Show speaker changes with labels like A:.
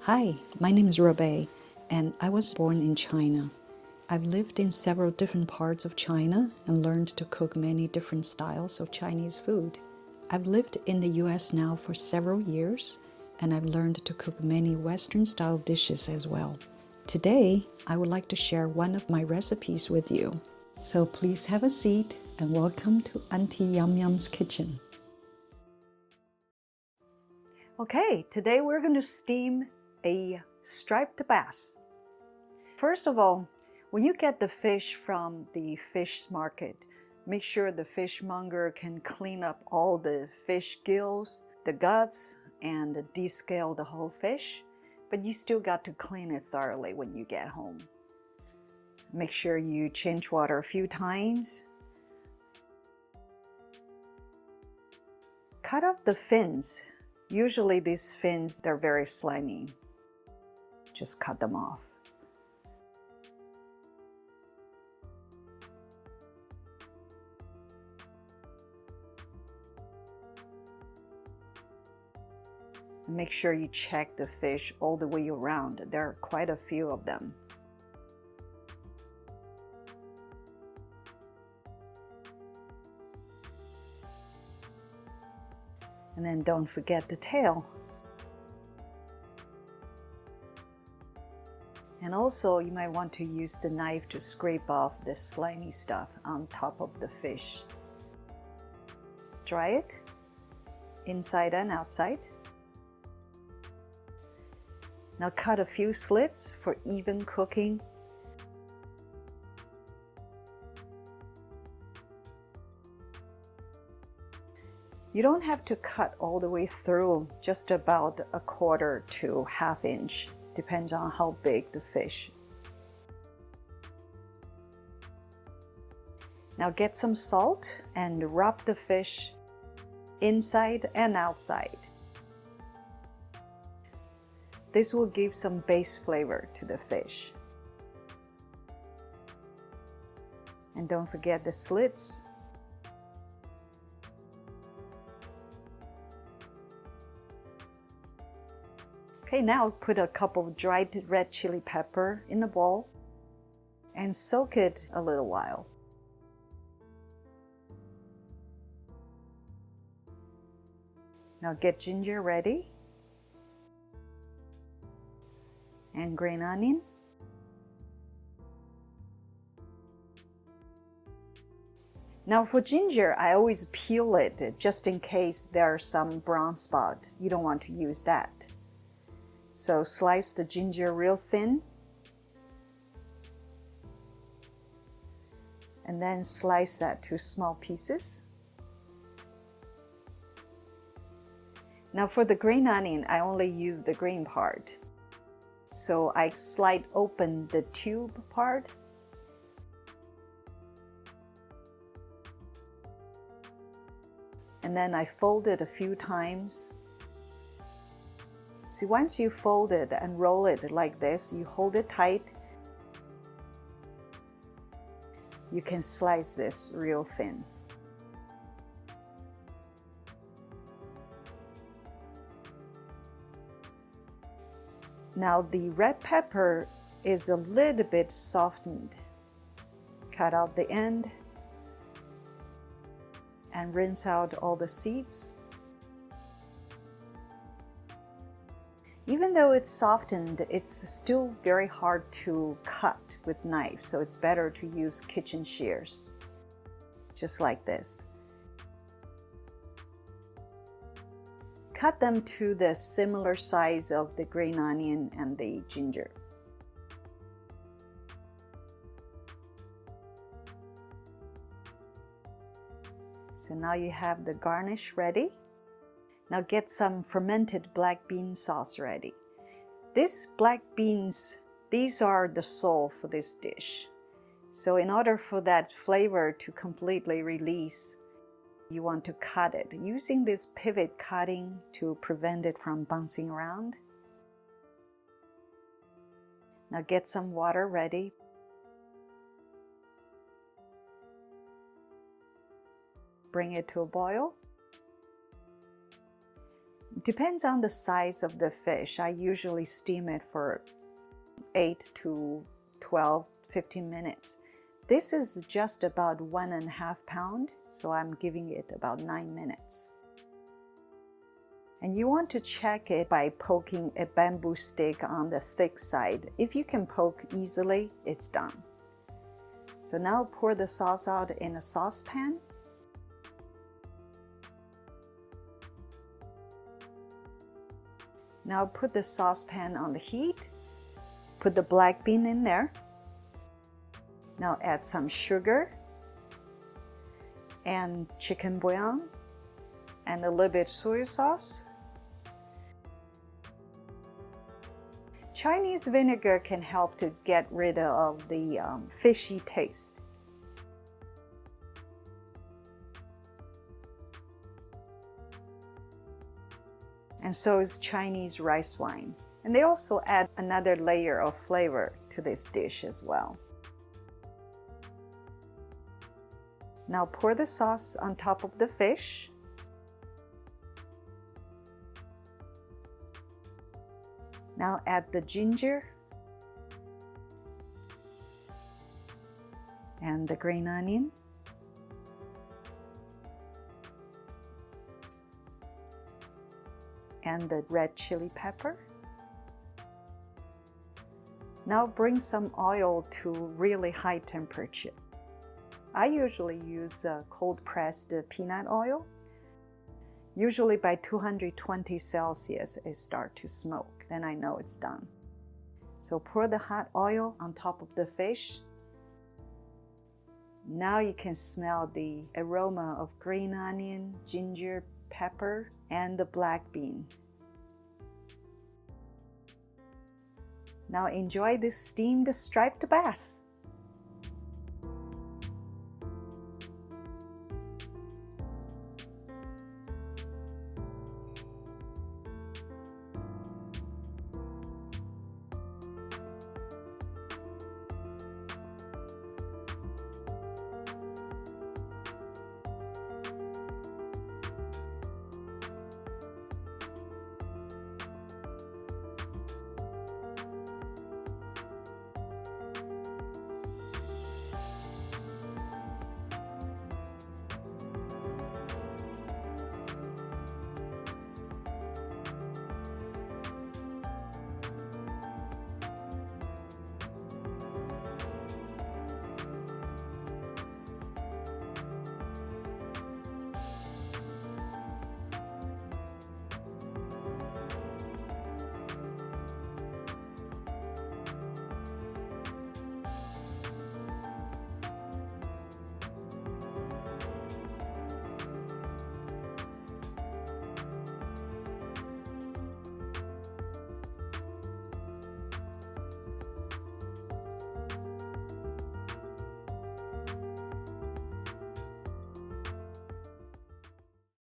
A: Hi, my name is Rabe, and I was born in China. I've lived in several different parts of China and learned to cook many different styles of Chinese food. I've lived in the US now for several years, and I've learned to cook many Western-style dishes as well. Today, I would like to share one of my recipes with you. So please have a seat and welcome to Auntie Yum Yum's kitchen. Okay, today we're going to steam a striped bass. First of all, when you get the fish from the fish market, make sure the fishmonger can clean up all the fish gills, the guts, and descale the whole fish, but you still got to clean it thoroughly when you get home. Make sure you change water a few times. Cut off the fins. Usually these fins, they're very slimy. Just cut them off. Make sure you check the fish all the way around. There are quite a few of them. And then don't forget the tail. And also you might want to use the knife to scrape off the slimy stuff on top of the fish. Dry it, inside and outside. Now cut a few slits for even cooking. You don't have to cut all the way through, just about a 1/4 to 1/2 inch, depends on how big the fish. Now get some salt and rub the fish inside and outside. This will give some base flavor to the fish. And don't forget the slits. Okay, now put a cup of dried red chili pepper in a bowl and soak it a little while. Now get ginger ready and green onion. Now for ginger, I always peel it just in case there's some brown spot. You don't want to use that. So slice the ginger real thin and then slice that to small pieces. Now for the green onion, I only use the green part. So I slide open the tube part. And then I fold it a few times. See, once you fold it and roll it like this, you hold it tight. You can slice this real thin. Now the red pepper is a little bit softened. Cut out the end and rinse out all the seeds. Even though it's softened, it's still very hard to cut with knife, so it's better to use kitchen shears, just like this. Cut them to the similar size of the green onion and the ginger. So now you have the garnish ready. Now get some fermented black bean sauce ready. This black beans, these are the soul for this dish. So in order for that flavor to completely release, you want to cut it using this pivot cutting to prevent it from bouncing around. Now get some water ready. Bring it to a boil. Depends on the size of the fish. I usually steam it for 8 to 12, 15 minutes. This is just about 1.5 pounds, so I'm giving it about 9 minutes. And you want to check it by poking a bamboo stick on the thick side. If you can poke easily, it's done. So now pour the sauce out in a saucepan. Now put the saucepan on the heat. Put the black bean in there. Now add some sugar and chicken bouillon and a little bit soy sauce. Chinese vinegar can help to get rid of the fishy taste. And so is Chinese rice wine. And they also add another layer of flavor to this dish as well. Now pour the sauce on top of the fish. Now add the ginger and the green onion. And the red chili pepper. Now bring some oil to really high temperature. I usually use cold pressed peanut oil. Usually by 220 Celsius it starts to smoke. Then I know it's done. So pour the hot oil on top of the fish. Now you can smell the aroma of green onion, ginger, pepper, and the black bean. Now enjoy this steamed striped bass.